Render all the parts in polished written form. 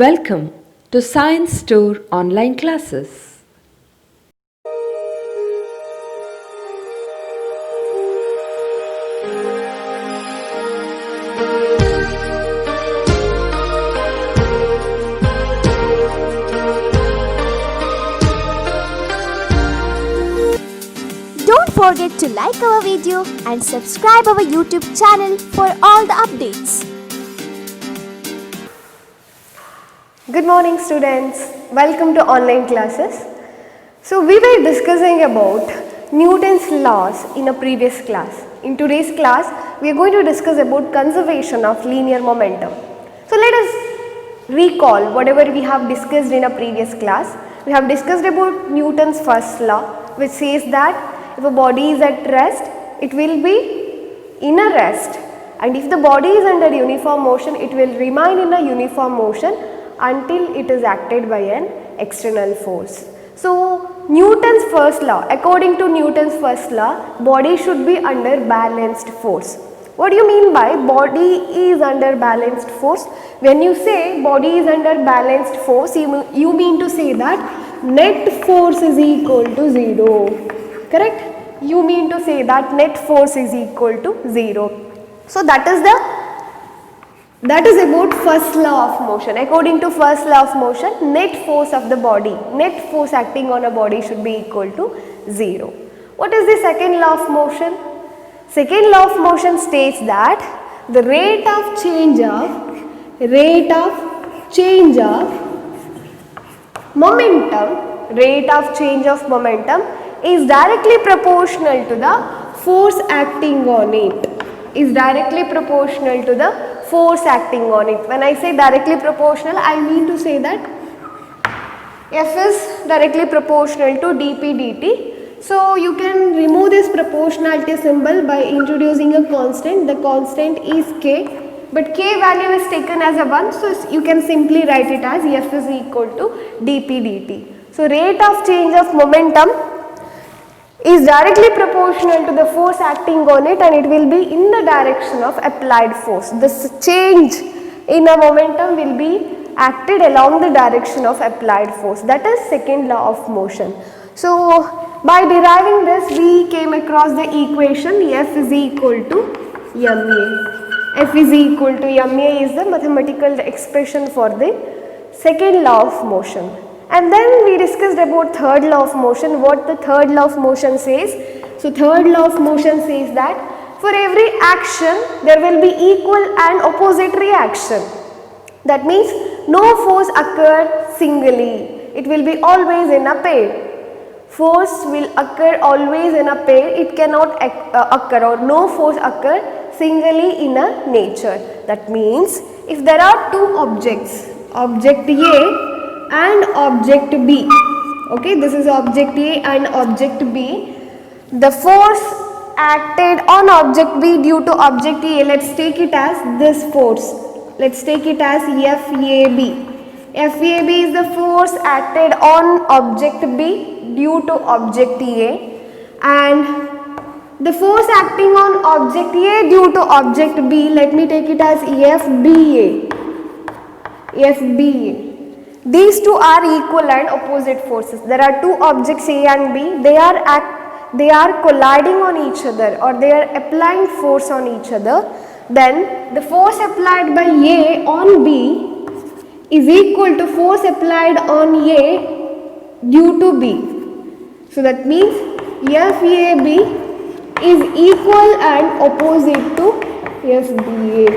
Welcome to Science Store online classes. Don't forget to like our video and subscribe our YouTube channel for all the updates. Good morning students, welcome to online classes. So we were discussing about Newton's laws in a previous class. In today's class, we are going to discuss about conservation of linear momentum. So let us recall whatever we have discussed in a previous class. We have discussed about Newton's first law, which says that if a body is at rest, it will be in a rest, and if the body is under uniform motion, it will remain in a uniform motion until it is acted by an external force. So Newton's first law, according to Newton's first law, body should be under balanced force. What do you mean by body is under balanced force? When you say body is under balanced force, you mean to say that net force is equal to 0. Correct? You mean to say that net force is equal to 0. So that is about first law of motion. According to first law of motion, net force of the body, net force acting on a body should be equal to 0. What is the second law of motion? Second law of motion states that the rate of change of momentum is directly proportional to the force acting on it. When I say directly proportional, I mean to say that F is directly proportional to dp dt. So you can remove this proportionality symbol by introducing a constant. The constant is k, but k value is taken as a 1, so you can simply write it as F is equal to dp dt. So rate of change of momentum is directly proportional to the force acting on it, and it will be in the direction of applied force. This change in a momentum will be acted along the direction of applied force. That is second law of motion. So by deriving this, we came across the equation F is equal to ma. F is equal to ma is the mathematical expression for the second law of motion. And then we discussed about third law of motion, what the third law of motion says. So third law of motion says that for every action there will be equal and opposite reaction. That means no force occur singly, it will be always in a pair. Force will occur always in a pair, it cannot occur, or no force occur singly in a nature. That means if there are two objects, object A and object B, okay, this is object A and object B, the force acted on object B due to object A, let's take it as this force, let's take it as FAB. FAB is the force acted on object B due to object A, and the force acting on object A due to object B, let me take it as FBA. These two are equal and opposite forces. There are two objects A and B, they are colliding on each other, or they are applying force on each other. Then the force applied by A on B is equal to force applied on A due to B. So that means FAB is equal and opposite to FBA.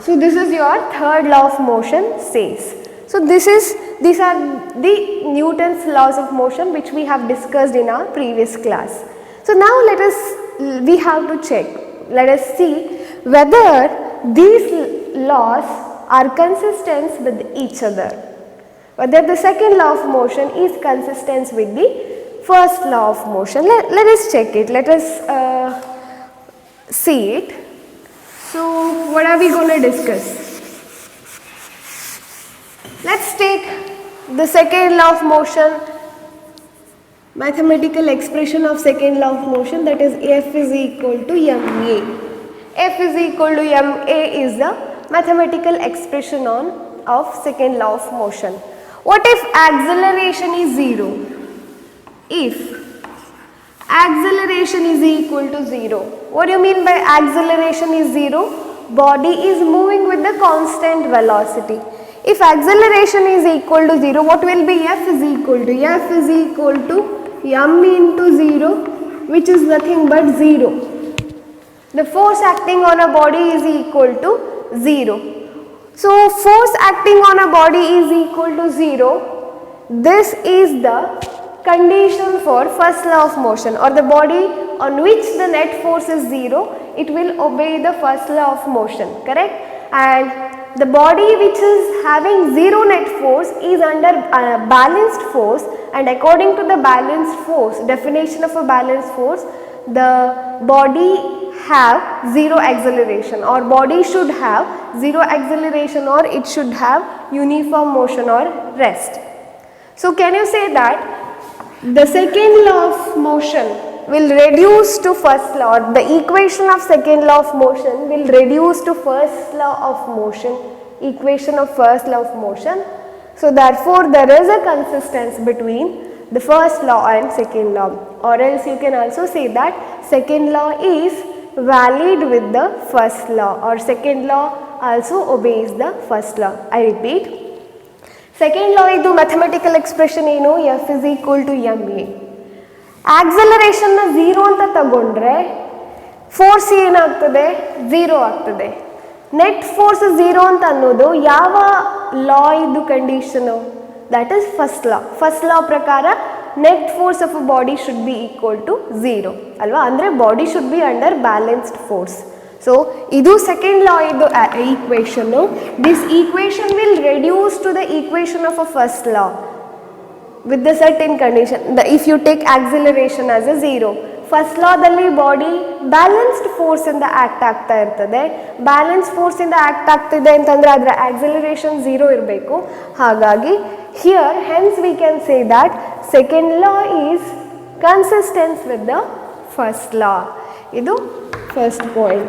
So this is your third law of motion says. So these are the Newton's laws of motion which we have discussed in our previous class. So now we have to check, let us see whether these laws are consistent with each other, whether the second law of motion is consistent with the first law of motion. Let us check it, let us see it. So what are we going to discuss? Let's take the second law of motion, mathematical expression of second law of motion, that is F is equal to ma. F is equal to ma is the mathematical expression on of second law of motion. What if acceleration is 0? If acceleration is equal to 0. What do you mean by acceleration is 0? Body is moving with the constant velocity. If acceleration is equal to 0, what will be F is equal to? F is equal to m into 0, which is nothing but 0. The force acting on a body is equal to 0. So force acting on a body is equal to 0. This is the condition for first law of motion, or the body on which the net force is 0, it will obey the first law of motion, correct? And the body which is having 0 net force is under balanced force, and according to the balanced force, definition of a balanced force, the body have 0 acceleration, or body should have 0 acceleration, or it should have uniform motion or rest. So can you say that the second law of motion will reduce to first law, or the equation of second law of motion will reduce to first law of motion, equation of first law of motion. So therefore there is a consistency between the first law and second law, or else you can also say that second law is valid with the first law, or second law also obeys the first law. I repeat, second law idu mathematical expression eno, F is equal to ma. Acceleration na 0 anta tagondre force ಏನಾಗ್ತದೆ 0 ಆಗ್ತದೆ. Net force 0 ಅಂತ ಅನ್ನೋದು ಯಾವ law ಇದು condition? That is first law. First law ಪ್ರಕಾರ net force of a body should be equal to 0 ಅಲ್ವಾ, ಅಂದರೆ body should be under balanced force. So ಇದು second law ಇದು equation. This equation will reduce to the equation of a first law with the certain condition. If you take acceleration as a 0, first law dalli body balanced force ಇಂದ act ಆಗ್ತಾ ಇರ್ತದೆ. Balance force ಇಂದ act ಆಗ್ತಿದೆ ಅಂತಂದ್ರೆ ಅದರ acceleration 0 ಇರಬೇಕು. ಹಾಗಾಗಿ here hence we can say that second law is consistent with the first law. ಇದು first point.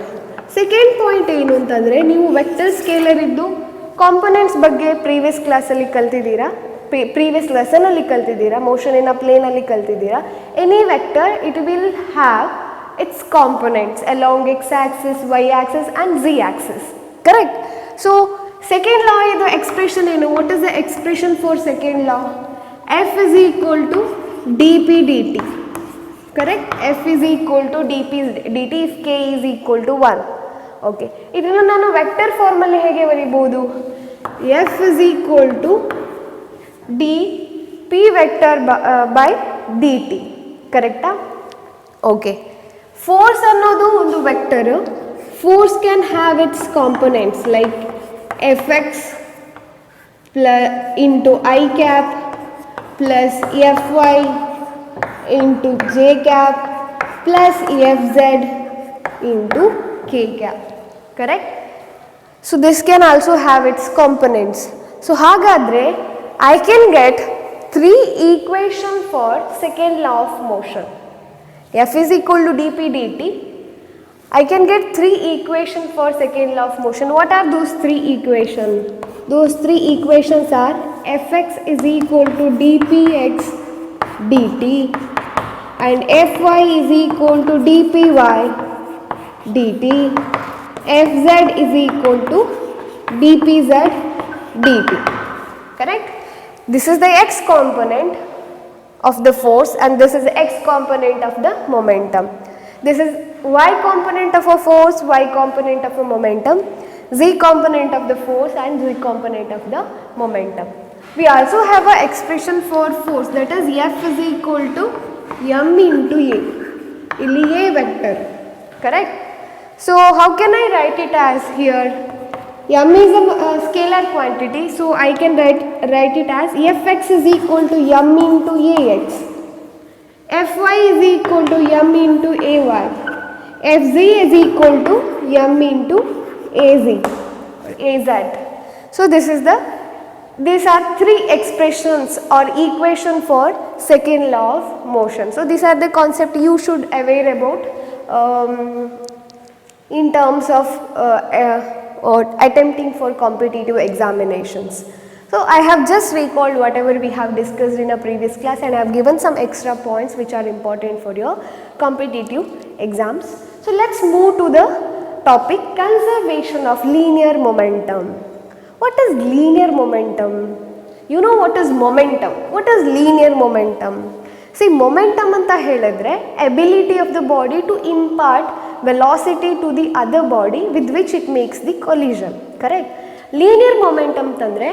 ಸೆಕೆಂಡ್ ಪಾಯಿಂಟ್ ಏನು ಅಂತಂದರೆ, ನೀವು ವೆಕ್ಟರ್ ಸ್ಕೇಲರ್ ಇದ್ದು ಕಾಂಪೊನೆಂಟ್ಸ್ ಬಗ್ಗೆ ಪ್ರೀವಿಯಸ್ ಕ್ಲಾಸಲ್ಲಿ ಕಲ್ತಿದ್ದೀರಾ, ಪ್ರೀವಿಯಸ್ ಲೆಸನಲ್ಲಿ ಕಲ್ತಿದ್ದೀರಾ, ಮೋಷನ್ ಇನ್ ಅ ಪ್ಲೇನಲ್ಲಿ ಕಲ್ತಿದ್ದೀರಾ. Any vector it will have its components along x axis, y axis and z axis, correct? So second law ಇದು ಎಕ್ಸ್ಪ್ರೆಷನ್ ಏನು? What is the expression for second law? F is equal to d p d t, correct? F is equal to dp dt if k is equal to 1. Okay, ಇದನ್ನು ನಾನು vector ಫಾರ್ಮಲ್ಲಿ ಹೇಗೆ ಬರೀಬಹುದು? F is equal to dp vector by dt, ಕರೆಕ್ಟಾ? Okay, force ಅನ್ನೋದು ಒಂದು vector. Force can have its components like fx into I cap plus fy into j cap plus fz into k cap, correct? So this can also have its components. So hagadre I can get 3 equation for second law of motion. F is equal to dp dt. I can get 3 equation for second law of motion. What are those 3 equations? Those 3 equations are fx is equal to dpx dt and fy is equal to dpy dt, fz is equal to dpz dt, correct? This is the x component of the force and this is the x component of the momentum. This is y component of a force, y component of a momentum, z component of the force and z component of the momentum. We also have an expression for force, that is F is equal to m into a. Illi a vector, correct? So how can I write it as here? M is a scalar quantity, so I can write it as fx is equal to m into ax, fy is equal to m into ay, fz is equal to m into az. So these are 3 expressions or equation for second law of motion. So these are the concept you should aware about in terms of attempting for competitive examinations. So I have just recalled whatever we have discussed in a previous class, and I have given some extra points which are important for your competitive exams. So let's move to the topic conservation of linear momentum. What is linear momentum? You know what is momentum? What is linear momentum? See, momentum anta ಹೇಳಿದ್ರೆ ability of the body to impart velocity to the other body with which it makes the collision. Correct? Linear momentum ತಂದ್ರೆ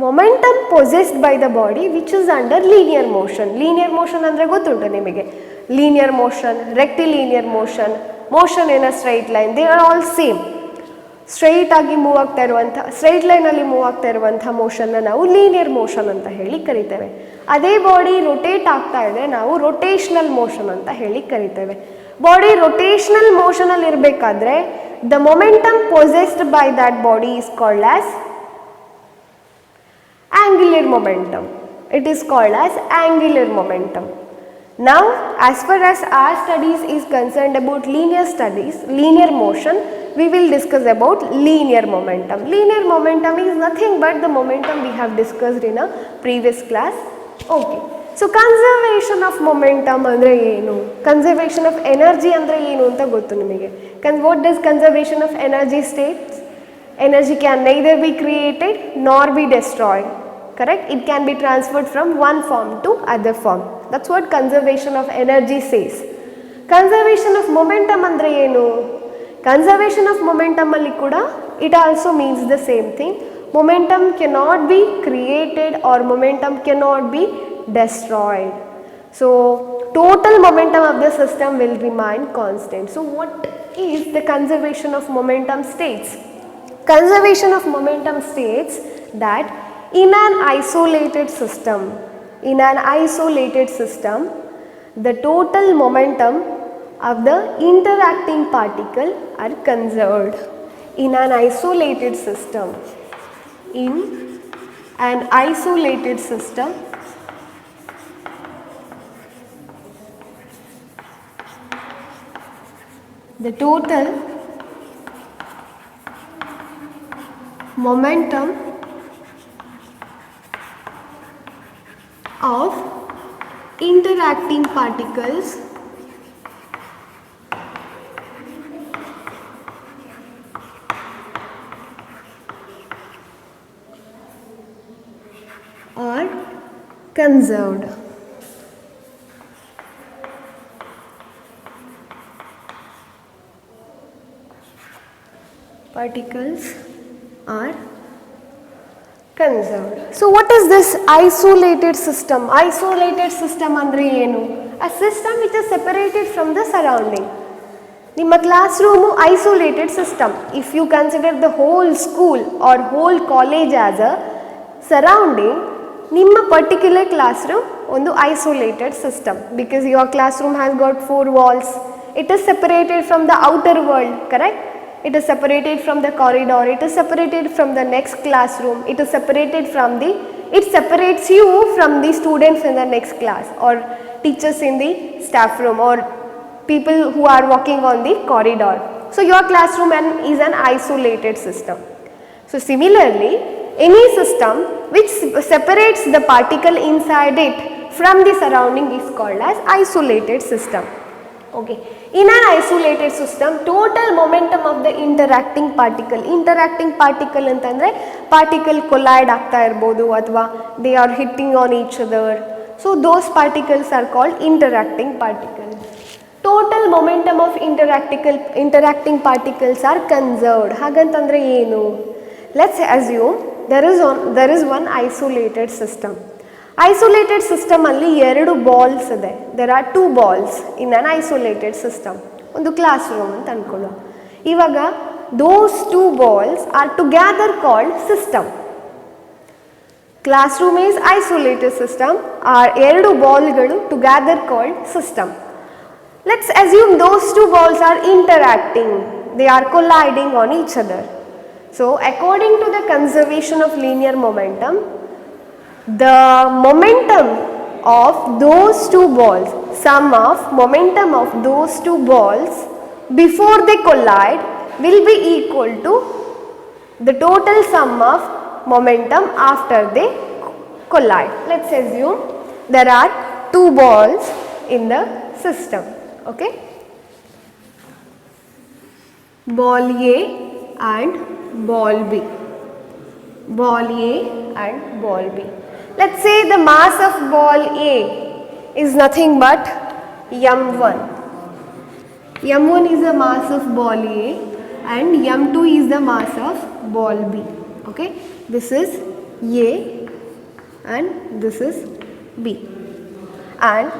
momentum possessed by the body which is under linear motion. Linear motion ಅಂದರೆ ಗೊತ್ತುಂಟು ನಿಮಗೆ. Linear motion, rectilinear motion, motion in a straight line, they are all same. Straight ಆಗಿ move ಆಗ್ತಾ ಇರುವಂಥ, straight ಲೈನಲ್ಲಿ move ಆಗ್ತಾ ಇರುವಂಥ ಮೋಷನ್ನ ನಾವು ಲೀನಿಯರ್ ಮೋಷನ್ ಅಂತ ಹೇಳಿ ಕರಿತೇವೆ. ಅದೇ ಬಾಡಿ ರೊಟೇಟ್ ಆಗ್ತಾ ಇದೆ ನಾವು ರೊಟೇಷನಲ್ ಮೋಷನ್ ಅಂತ ಹೇಳಿ ಕರಿತೇವೆ. ಬಾಡಿ ರೊಟೇಷನಲ್ ಮೋಷನಲ್ಲಿ ಇರಬೇಕಾದ್ರೆ the momentum possessed by that body is called as angular momentum. It is called as angular momentum. Now, as far as our studies is concerned about linear studies, linear motion, we will discuss about linear momentum. Linear momentum is nothing but the momentum we have discussed in a previous class. Okay. So, conservation of momentum andre enu? Conservation of energy andre enu anta gottu nimage. What does conservation of energy states? Energy can neither be created nor be destroyed. Correct? It can be transferred from one form to other form. That's what conservation of energy says. Conservation of momentum andre enu? Conservation of momentum alli kuda it also means the same thing. Momentum cannot be created or momentum cannot be destroyed. So total momentum of the system will remain constant. So what is the conservation of momentum states? Conservation of momentum states that in an isolated system, the total momentum of the interacting particle are conserved. In an isolated system, the total momentum of interacting particles are conserved. Particles are conserved. So what is this isolated system? Isolated system andre enu? A system which is separated from the surrounding. ನಿಮ್ಮ class room isolated system. If you consider the whole school or whole college as a surrounding, ನಿಮ್ಮ particular class room ಒಂದು isolated system because your class room has got 4 walls. It is separated from the outer world, correct? It is separated from the corridor, it is separated from the next classroom, it is separated from the, it separates you from the students in the next class or teachers in the staff room or people who are walking on the corridor. So your classroom is an isolated system. So similarly, any system which separates the particle inside it from the surrounding is called as isolated system. Okay. In an isolated system, total momentum of the interacting particle ಅಂತಂದ್ರೆ particle collide ಆಗ್ತಾ ಇರಬಹುದು ಅಥವಾ they are hitting on each other. So those particles are called interacting particles. Total momentum of interacting particles are conserved. ಹಾಗಂತಂದ್ರೆ ಏನು? Let's assume there is one isolated system. Isolated system ಅಲ್ಲಿ 2 balls ಇದೆ. There are 2 balls in an isolated system. ಒಂದು class room ಅಂತ ಅನ್ಕೊಳ್ಳೋ. ಇವಾಗ those 2 balls are together called system. Classroom is isolated system. are 2 ಬಾಲ್ಗಳು together called system. Let's assume those 2 balls are interacting. They are colliding on each other. So according to the conservation of linear momentum, the momentum of those 2 balls, sum of momentum of those 2 balls before they collide will be equal to the total sum of momentum after they collide. Let's assume there are two balls in the system. Okay, ball A and ball B. Ball A and ball B. Let's say the mass of ball A is nothing but m1. m1 is the mass of ball A and m2 is the mass of ball B. Okay, this is A and this is B. And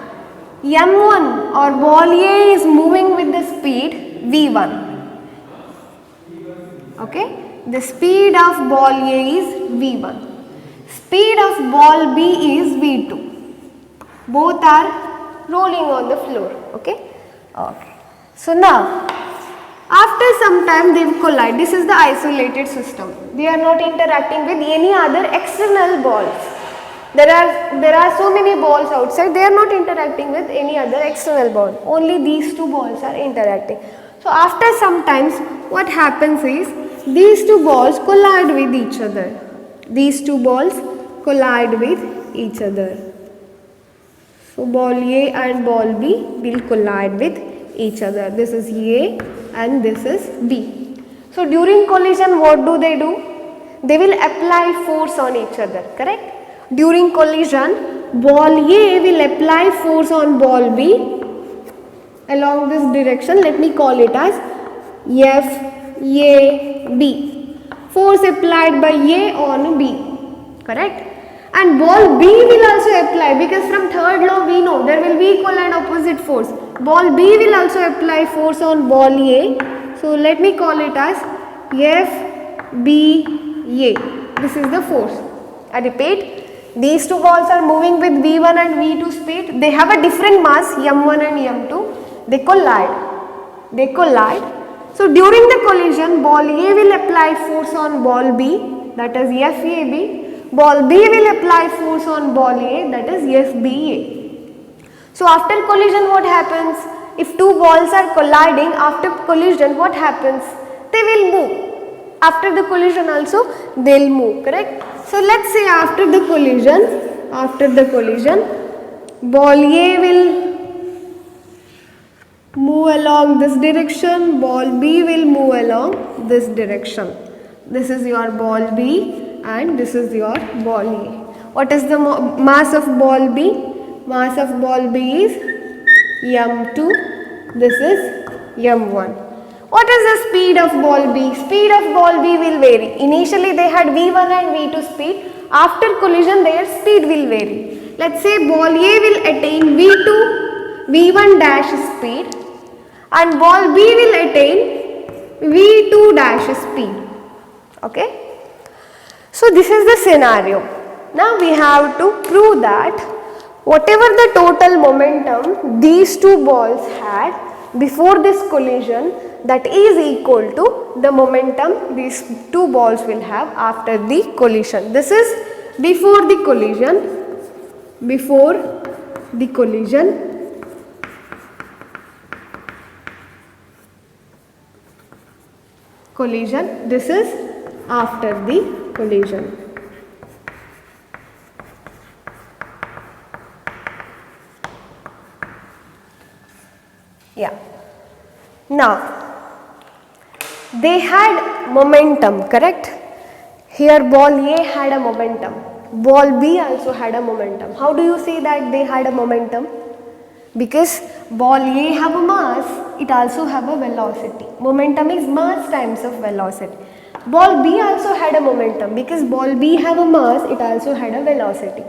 m1 or ball A is moving with the speed v1. Okay, the speed of ball A is v1. Speed of ball B is v2. Both are rolling on the floor. Okay. So now, after some time they collide. This is the isolated system. They are not interacting with any other external balls. There are so many balls outside. They are not interacting with any other external ball. Only these two balls are interacting. So after some times, what happens is these two balls collide with each other. These two balls collide with each other. So ball A and ball B will collide with each other. This is A and this is B. So during collision, what do? They will apply force on each other, correct? During collision, ball A will apply force on ball B along this direction. Let me call it as FAB. Force applied by A on B, correct? And ball B will also apply, because from third law we know there will be equal and opposite force. Ball B will also apply force on ball A. So let me call it as FBA. This is the force. I repeat, these two balls are moving with V1 and V2 speed. They have a different mass, m1 and m2. They collide. So during the collision, ball A will apply force on ball B, that is FAB. Ball B will apply force on ball A, that is FBA. So after collision, what happens? If two balls are colliding, after collision, what happens? They will move. After the collision also, they will move, correct? So let's say after the collision, ball A will move along this direction, ball B will move along this direction. This is your ball B and this is your ball A. What is the mass of ball B? Mass of ball B is m2, this is m1. What is the speed of ball B? Speed of ball B will vary. Initially they had V1 and V2 speed. After collision their speed will vary. Let's say ball A will attain V1 dash speed and ball B will attain V2 dash speed. Okay. So this is the scenario. Now we have to prove that whatever the total momentum these two balls had before this collision, that is equal to the momentum these two balls will have after the collision. This is before the collision. This is after the collision. Yeah. Now, they had momentum, correct? Here ball A had a momentum. Ball B also had a momentum. How do you say that they had a momentum? Because ball A have a mass, it also have a velocity. Momentum is mass times of velocity. Ball B also had a momentum because ball B have a mass, it also had a velocity.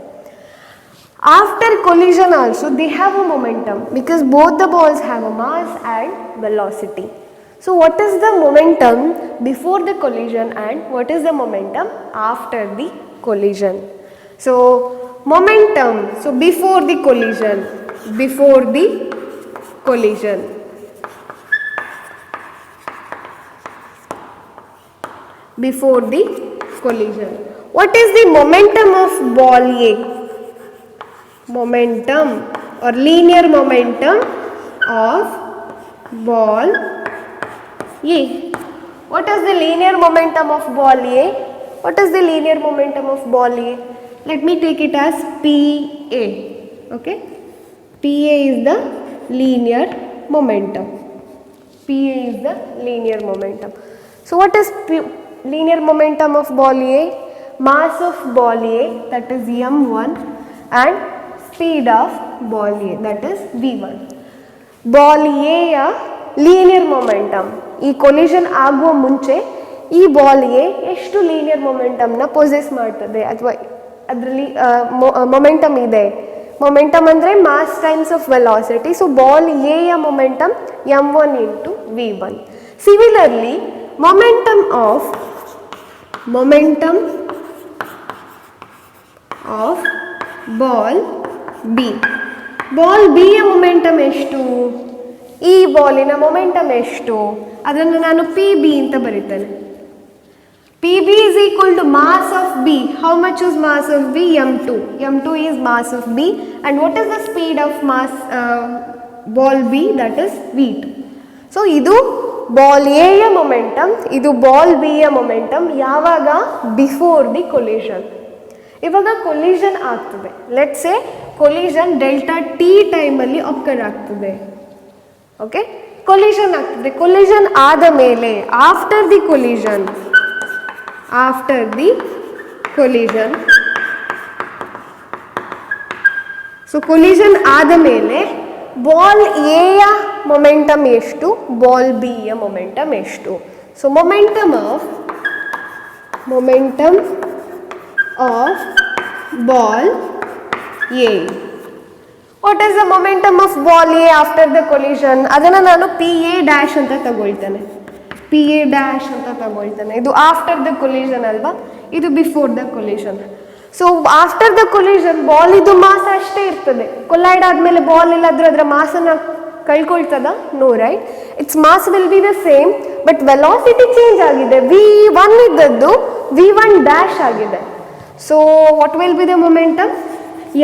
After collision also they have a momentum because both the balls have a mass and velocity. So what is the momentum before the collision and what is the momentum after the collision? So momentum, so before the collision. What is the momentum of ball A? Momentum or linear momentum of ball A. What is the linear momentum of ball A? What is the linear momentum of ball A? Let me take it as PA. Okay? PA is the linear momentum. PA is the linear momentum. So what is linear momentum of ball A? Mass of ball A, that is m1, and speed of ball A, that is v1. Ball A ಯ linear momentum, ಈ collision ಆಗುವ ಮುಂಚೆ ಈ ball A ಎಷ್ಟು linear ಮೊಮೆಂಟಮ್ನ possess ಮಾಡ್ತದೆ ಅಥವಾ ಅದರಲ್ಲಿ ಮೊಮೆಂಟಮ್ ಇದೆ. ಮೊಮೆಂಟಮ್ ಅಂದರೆ mass times of velocity. So ball A ಯ momentum m1 into v1. Similarly momentum of ball B. Ball B ಯ ಮೊಮೆಂಟಮ್ ಎಷ್ಟು? ಈ ಬಾಲಿನ ಮೊಮೆಂಟಮ್ ಎಷ್ಟು? ಅದನ್ನು ನಾನು ಪಿ ಬಿ ಅಂತ ಬರೀತೇನೆ. P B is equal to mass of B. How much is mass of B? m2. m2 is mass of B. And what is the speed of mass ball B? That is v2. So ಇದು ball A ಯ momentum, ಇದು ball B ಯ momentum. ಯಾವಾಗ? Before the collision. ಇವಾಗ collision ಆಗ್ತದೆ. Let's say collision delta T ಟೈಮಲ್ಲಿ ಅಕ್ಕರ್ ಆಗ್ತದೆ. Okay, collision ಆಗ್ತದೆ. ಕೊಲಿಷನ್ ಆದ ಮೇಲೆ after the collision so collision ಆದ ಮೇಲೆ ಬಾಲ್ ಎ ಯ ಮೊಮೆಂಟಮ್ ಎಷ್ಟು, ಬಾಲ್ ಬಿ ಯ ಮೊಮೆಂಟಮ್ ಎಷ್ಟು? So momentum of ball A. What is the momentum of ball A after the collision? ಅದನ್ನು ನಾನು ಪಿ ಎ ಡ್ಯಾಶ್ ಅಂತ ತಗೊಳ್ತೇನೆ. ಪಿ ಎ ಡ್ಯಾಶ್ ಅಂತ ತಗೊಳ್ತೇನೆ. ಇದು ಆಫ್ಟರ್ ದ ಕೊಲಿಷನ್ ಅಲ್ವಾ, ಇದು before the collision. So after the collision ball ಇದು mass ಅಷ್ಟೇ ಇರ್ತದೆ. ಕೊಲೈಡ್ ಆದಮೇಲೆ ಬಾಲ್ ಇಲ್ಲಾದ್ರೂ ಅದರ ಮಾಸನ್ನು ಕಳ್ಕೊಳ್ತದ? No, right? Its mass will be the same, but velocity change ಆಗಿದೆ. v1 ಇದ್ದದ್ದು v1 ಡ್ಯಾಶ್ ಆಗಿದೆ. So what will be the momentum?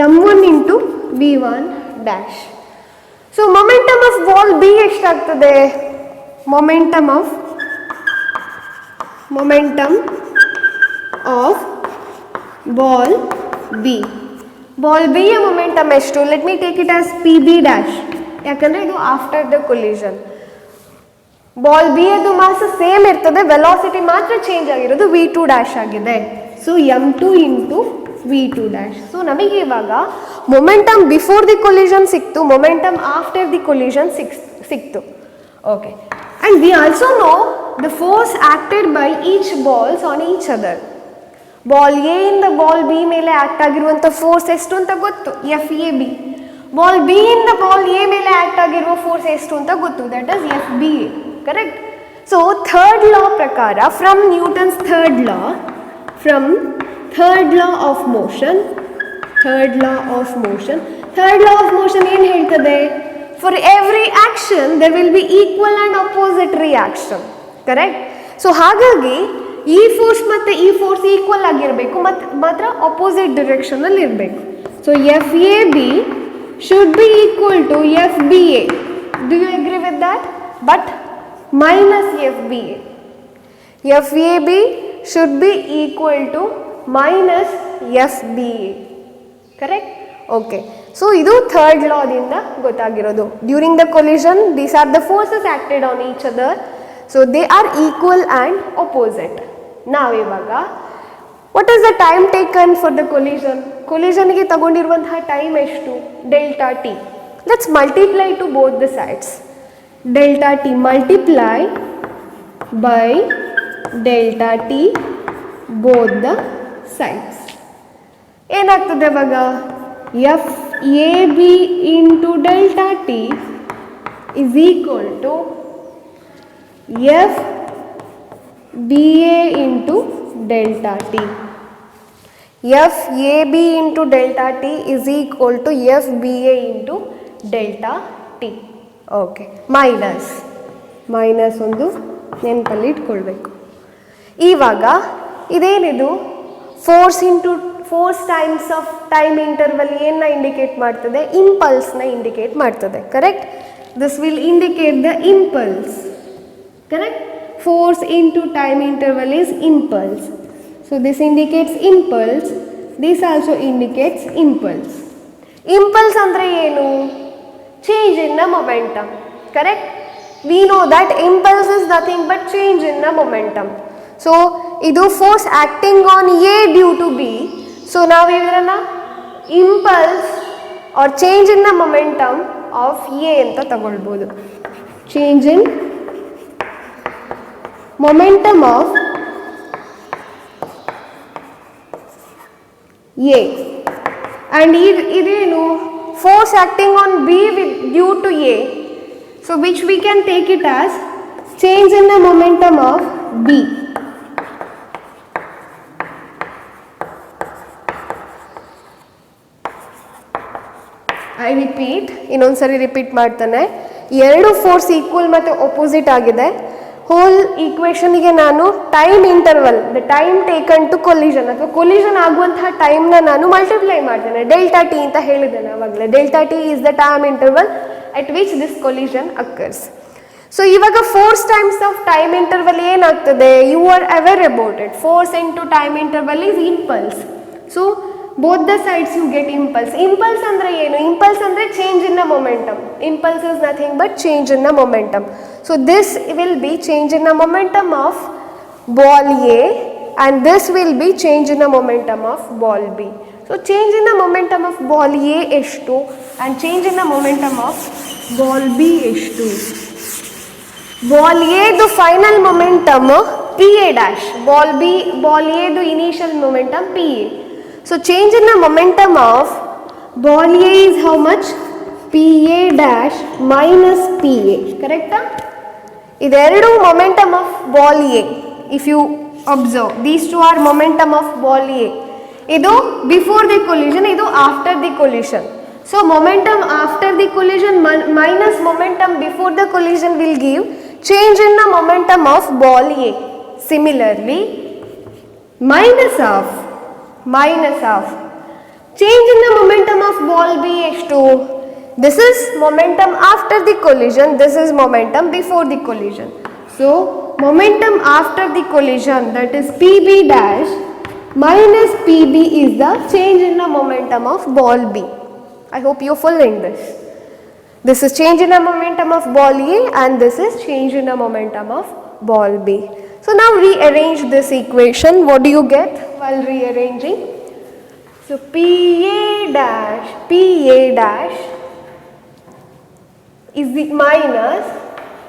m1 into v1 dash. So momentum of ball B ಎಷ್ಟಾಗ್ತದೆ? Momentum of ball B. Ball B ಯ momentum ಎಷ್ಟು? Let me take it as P B dash, ಯಾಕಂದರೆ ಇದು after the collision. Ball B ಯದು mass same ಇರ್ತದೆ, velocity ಮಾತ್ರ change ಆಗಿರೋದು, v2 dash ಆಗಿದೆ. So m2 into v2 dash. So ನಮಗೆ ಇವಾಗ ಮೊಮೆಂಟಮ್ ಬಿಫೋರ್ ದಿ ಕೊಲಿಷನ್ ಸಿಕ್ತು, ಮೊಮೆಂಟಮ್ ಆಫ್ಟರ್ ದಿ ಕೊಲಿಷನ್ ಸಿಕ್ತು. Okay, and we also know the force acted by each balls on each other. Ball A ಇಂದ ball B ಮೇಲೆ act ಆಗಿರುವಂಥ force ಎಷ್ಟು ಅಂತ ಗೊತ್ತು, F A B. Ball B ಇಂದ ball A ಮೇಲೆ act ಆಗಿರುವ ಫೋರ್ಸ್ ಎಷ್ಟು ಅಂತ ಗೊತ್ತು, that is F B A. Correct? So third law ಪ್ರಕಾರ, from Newton's third law of motion ಏನು ಹೇಳ್ತದೆ? For every action there will be equal and opposite reaction. Correct? So ಹಾಗಾಗಿ ಈ ಫೋರ್ಸ್ ಮತ್ತು ಈ ಫೋರ್ಸ್ ಈಕ್ವಲ್ ಆಗಿರಬೇಕು, ಮಾತ್ರ ಅಪೋಸಿಟ್ ಡಿರೆಕ್ಷನಲ್ಲಿ ಇರಬೇಕು. So F A B should be equal to F B A. Do you agree with that? But minus F B A. F A B should be equal to minus F B A. Correct? Okay, so ಇದು third ಲಾದಿಂದ ಗೊತ್ತಾಗಿರೋದು. During the collision these are the forces acted on each other, so they are equal and opposite. ನಾವಿವಾಗ what is the time taken for the collision? ಕೊಲಿಷನ್ಗೆ ತಗೊಂಡಿರುವಂತಹ time ಎಷ್ಟು? Delta T. Let's multiply to both the sides. Delta T multiply by delta T both the sides. ಏನಾಗ್ತದೆ ಇವಾಗ? F A B into delta T is equal to F B A into delta T. F A B into delta T is equal to F B A into delta T. Okay, minus ಒಂದು ನೆನಪಲ್ಲಿ ಇಟ್ಕೊಳ್ಬೇಕು. ಇವಾಗ ಇದೇನಿದು? Force times of time interval ಏನನ್ನ indicate ಮಾಡ್ತದೆ? ಇಂಪಲ್ಸ್ನ indicate ಮಾಡ್ತದೆ. Correct? This will indicate the impulse. Correct? force into time interval is impulse. So this indicates impulse, this also indicates impulse. Impulse andre enu? Change in the momentum, correct? We know that impulse is nothing but change in the momentum. So idu force acting on A due to B. So now we will impulse or change in the momentum of A anta tagolbodu. Change in momentum of A, and idenu force acting on B due to A, so which we can take it as change in the momentum of B. I repeat, ಇನ್ನೊಂದ್ಸರಿ repeat ಮಾಡ್ತಾನೆ. ಎರಡು force equal ಮತ್ತು opposite ಆಗಿದೆ. Whole ಈಕ್ವೇಷನ್ಗೆ ನಾನು time interval, the time taken to collision ಅಥವಾ collision ಆಗುವಂತಹ ಟೈಮ್ನ ನಾನು ಮಲ್ಟಿಪ್ಲೈ ಮಾಡ್ತೇನೆ. ಡೆಲ್ಟಾ ಟಿ ಅಂತ ಹೇಳಿದ್ದೇನೆ ಆವಾಗಲೇ. Delta T is the time interval at which this collision occurs. So ಇವಾಗ force times of time interval ಏನಾಗ್ತದೆ? You are aware about it. Force into time interval is impulse. So both the sides you get impulse. Impulse andre ಏನು? Impulse andre change in the momentum. Impulse is nothing but change in the momentum. So this will be change in the momentum of ball A, and this will be change in the momentum of ball B. So change in the momentum of ball A ಎಷ್ಟು and change in the momentum of ball B ಎಷ್ಟು? Ball A ದು final momentum PA dash, ball A ದು initial momentum PA. So change in the momentum of ball A is how much? PA dash minus PA, correct? ಇದೆರಡು momentum of ball A. If you observe, these two are momentum of ball A. ಇದು before the collision, ಇದು after the collision. So momentum after the collision minus momentum before the collision will give change in the momentum of ball A. Similarly, minus of change in the momentum of ball B ಎಷ್ಟು? This is momentum after the collision, this is momentum before the collision. So momentum after the collision, that is PB dash minus PB is the change in the momentum of ball B. I hope you are following this. This is change in the momentum of ball A and this is change in the momentum of ball B. So now rearrange this equation. What do you get while rearranging? So PA dash is the minus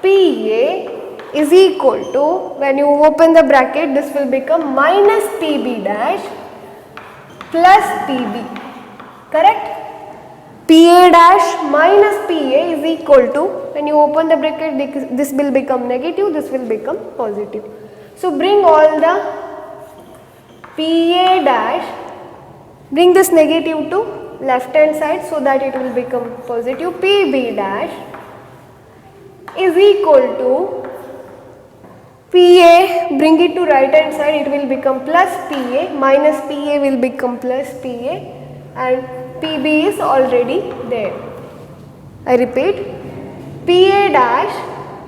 PA is equal to, when you open the bracket, this will become minus PB dash plus PB, correct? PA dash minus PA is equal to, when you open the bracket, this will become negative, this will become positive. So bring all the PA dash, bring this negative to left hand side so that it will become positive. PB dash is equal to PA, bring it to right hand side, it will become plus PA, minus PA will become plus PA, and PB is already there. I repeat, PA dash,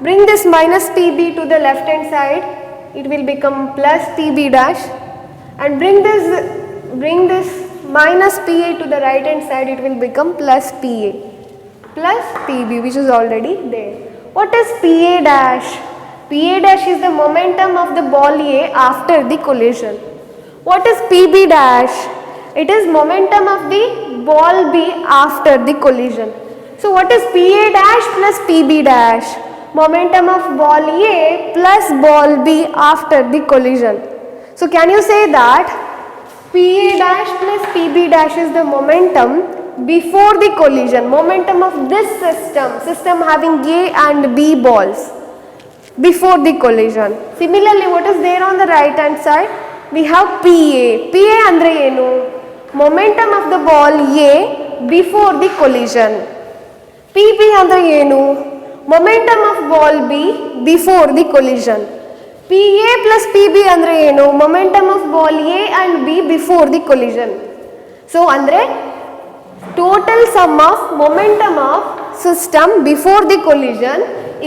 bring this minus PB to the left hand side, it will become plus PB dash, and bring this minus PA to the right hand side, it will become plus PA plus PB, which is already there. What is PA dash? PA dash is the momentum of the ball A after the collision. What is PB dash? It is momentum of the ball B after the collision. So what is PA dash plus PB dash? Momentum of ball A plus ball B after the collision. So can you say that PA dash plus PB dash is the momentum before the collision, momentum of this system having A and B balls before the collision. Similarly, what is there on the right hand side? We have PA. PA andre enu? Momentum of the ball A before the collision. PB andre enu? Momentum of ball B before the collision. PA plus PB andre enu? Momentum of ball A and B before the collision. So andre total sum of momentum of system before the collision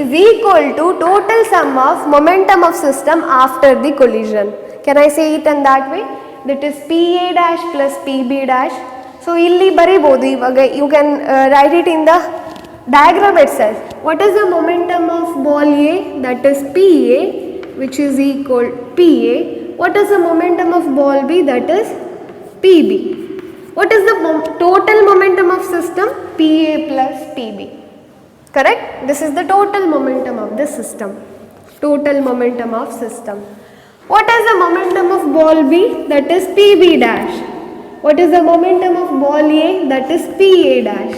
is equal to total sum of momentum of system after the collision. Can I say it in that way? That is PA dash plus PB dash. So ಇಲ್ಲಿ ಬರೀಬಹುದು ಇವಾಗ you can write it in the diagram itself. What is the momentum of ball A? That is PA, which is equal PA. What is the momentum of ball B? That is PB. What is the total momentum of system? PA plus PB. Correct? This is the total momentum of the system. Total momentum of system. What is the momentum of ball B? That is PB dash. What is the momentum of ball A? That is PA dash.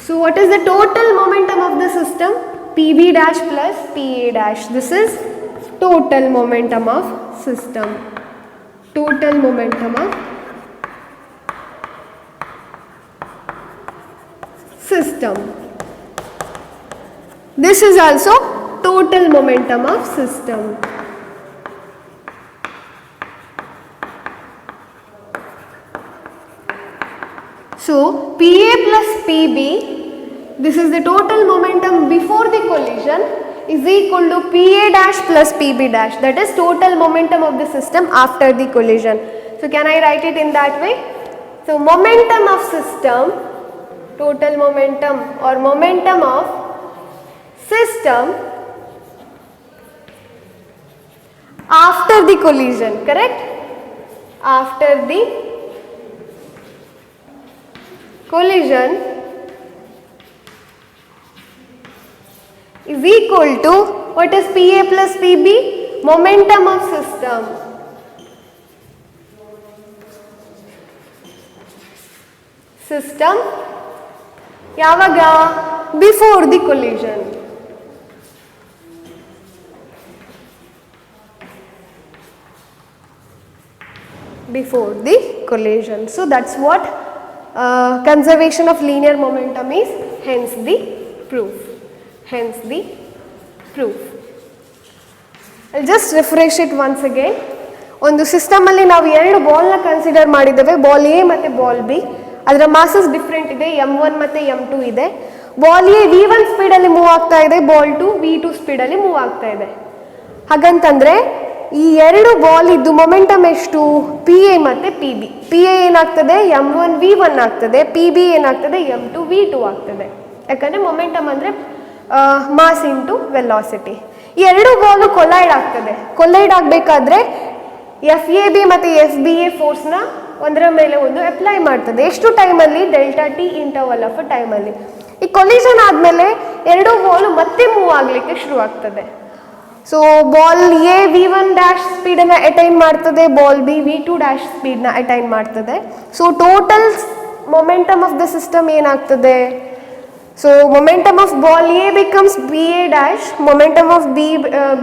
So what is the total momentum of the system? PB dash plus PA dash. This is total momentum of system. Total momentum of system. This is also total momentum of system. So PA plus PB, this is the total momentum before the collision, is equal to PA dash plus PB dash. That is total momentum of the system after the collision. So can I write it in that way? So momentum of system, total momentum or momentum of system after the collision, correct? After the collision is equal to, what is PA plus PB? Momentum of system. System yavaga? Before the collision. Before the collision. So that's what conservation of linear momentum is, hence the proof. Hence the proof. I'll just refresh it once again. ಒಂದು system ಅಲ್ಲಿ ನಾವು ಎರಡು ball ನ consider ಮಾಡಿದ್ದೇವೆ, ball A ಮತ್ತೆ ball B. ಅದರ masses different ಇದೆ, m1 ಮತ್ತೆ m2 ಇದೆ. ಬಾಲ್ ಎ v1 ಸ್ಪೀಡ್ ಅಲ್ಲಿ ಮೂವ್ ಆಗ್ತಾ ಇದೆ, ಬಾಲ್ 2 v2 ಸ್ಪೀಡ್ ಅಲ್ಲಿ ಮೂವ್ ಆಗ್ತಾ ಇದೆ. ಹಾಗಂತಂದ್ರೆ ಈ ಎರಡು ಬಾಲ್ ಇದ್ದು ಮೊಮೆಂಟಮ್ ಎಷ್ಟು? PA ಮತ್ತೆ PB. PA ಏನಾಗ್ತದೆ? m1 v1 ಆಗ್ತದೆ, PB ಏನಾಗ್ತದೆ? m2 v2 ಆಗ್ತದೆ. ಯಾಕಂದ್ರೆ ಮೊಮೆಂಟಮ್ ಅಂದ್ರೆ ಮಾಸ್ ಇಂಟು ವೆಲಾಸಿಟಿ. ಈ ಎರಡು ಬಾಲ್ ಕೊಲೈಡ್ ಆಗ್ತದೆ. ಕೊಲೈಡ್ ಆಗಬೇಕಾದ್ರೆ FAB ಮತ್ತು FBA ಫೋರ್ಸ್ನ ಒಂದರ ಮೇಲೆ ಒಂದು ಅಪ್ಲೈ ಮಾಡ್ತದೆ. ಎಷ್ಟು ಟೈಮಲ್ಲಿ? ಡೆಲ್ಟಾ ಟಿ ಇಂಟರ್ವಲ್ ಆಫ್ ಟೈಮಲ್ಲಿ. ಈ ಕೊಲಿಷನ್ ಆದಮೇಲೆ ಎರಡು ಬಾಲ್ ಮತ್ತೆ ಮೂವ್ ಆಗಲಿಕ್ಕೆ ಶುರು ಆಗ್ತದೆ. So ball A v1 dash ಸ್ಪೀಡನ್ನು ಅಟೈನ್ ಮಾಡ್ತದೆ, ಬಾಲ್ ಬಿ v2 ಡ್ಯಾಶ್ ಸ್ಪೀಡ್ನ ಅಟೈನ್ ಮಾಡ್ತದೆ. So total momentum of the system ಏನಾಗ್ತದೆ? So momentum of ball A becomes BA dash, momentum of B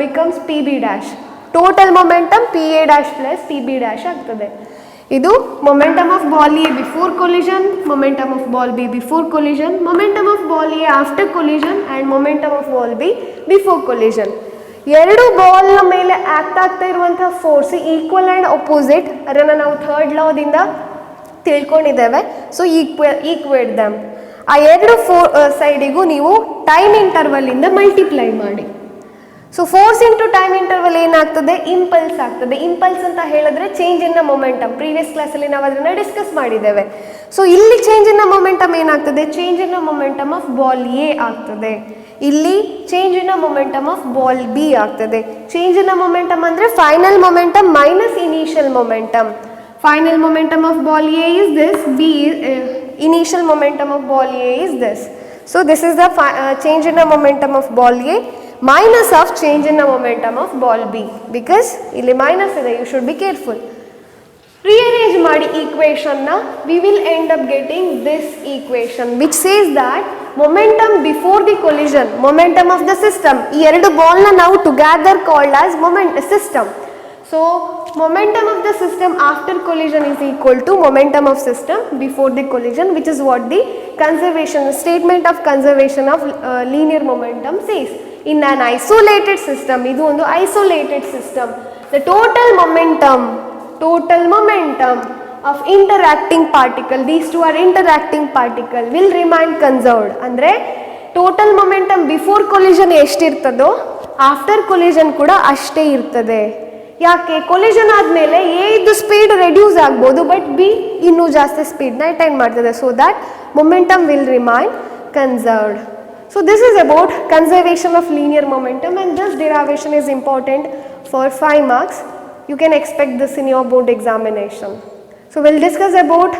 becomes PB dash. Total momentum PA dash plus PB dash ಆಗ್ತದೆ. ಇದು momentum of ball A before collision, momentum of ball B before collision, momentum of ball A after collision and momentum of ball B before collision. ಎರಡು ಬಾಲ್ನ ಮೇಲೆ act ಆಗ್ತಾ ಇರುವಂತಹ force equal and opposite, ಅದನ್ನು ನಾವು third ಲಾದಿಂದ ತಿಳ್ಕೊಂಡಿದ್ದೇವೆ. So equate ದಮ್. ಆ ಎರಡು ಸೈಡಿಗೂ ನೀವು time ಇಂಟರ್ವಲ್ಲಿಂದ multiply ಮಾಡಿ. So force into time interval ಏನಾಗ್ತದೆ? ಇಂಪಲ್ಸ್ ಆಗ್ತದೆ. ಇಂಪಲ್ಸ್ ಅಂತ ಹೇಳಿದ್ರೆ change in the momentum. Previous ಕ್ಲಾಸಲ್ಲಿ ನಾವು ಅದನ್ನು ಡಿಸ್ಕಸ್ ಮಾಡಿದ್ದೇವೆ. ಸೊ ಇಲ್ಲಿ ಚೇಂಜ್ ಇನ್ ದ ಮೊಮೆಂಟಮ್ ಏನಾಗ್ತದೆ? Change in the momentum of ball A ಆಗ್ತದೆ. ಇಲ್ಲಿ change in the momentum of ball B ಆಗ್ತದೆ. ಚೇಂಜ್ ಇನ್ ದ ಮೊಮೆಂಟಮ್ ಅಂದರೆ final momentum minus initial momentum. Final momentum of ball A is this, B initial momentum of ball A is this. So this is the change in the momentum of ball A minus of change in the momentum of ball B, because ಇಲ್ಲಿ minus ಇದೆ, you should be careful. Rearrange ಮಾಡಿ equation na, we will end up getting this equation which says that momentum before the collision, momentum of the system, ಈ ಎರಡು ball ನ ನಾವು together called as system. So momentum of the system after collision is equal to momentum of system before the collision, which is what the statement of conservation of linear momentum says. In an isolated system, idu ondu isolated system, the total momentum of interacting particle, these two are interacting particle, will remain conserved. Andre total momentum before collision ಎಷ್ಟಿರ್ತದೋ after collision ಕೂಡ ಅಷ್ಟೇ ಇರ್ತದೆ. ಯಾಕೆ? Collision ಆದಮೇಲೆ A ಇದ್ದು speed reduce ಆಗ್ಬೋದು, but B ಇನ್ನೂ ಜಾಸ್ತಿ ಸ್ಪೀಡ್ನ ಅಟೈನ್ ಮಾಡ್ತದೆ. So that momentum will remain conserved. So this is about conservation of linear momentum, and this derivation is important for 5 marks. You can expect this in your board examination. So we'll discuss about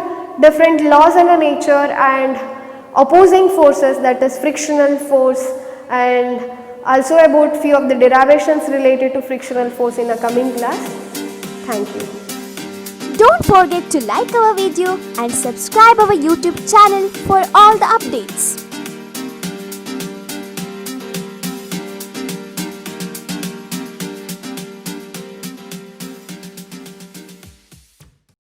different laws in the nature and opposing forces, that is frictional force, and also about few of the derivations related to frictional force in a coming class. Thank you. Don't forget to like our video and subscribe our YouTube channel for all the updates.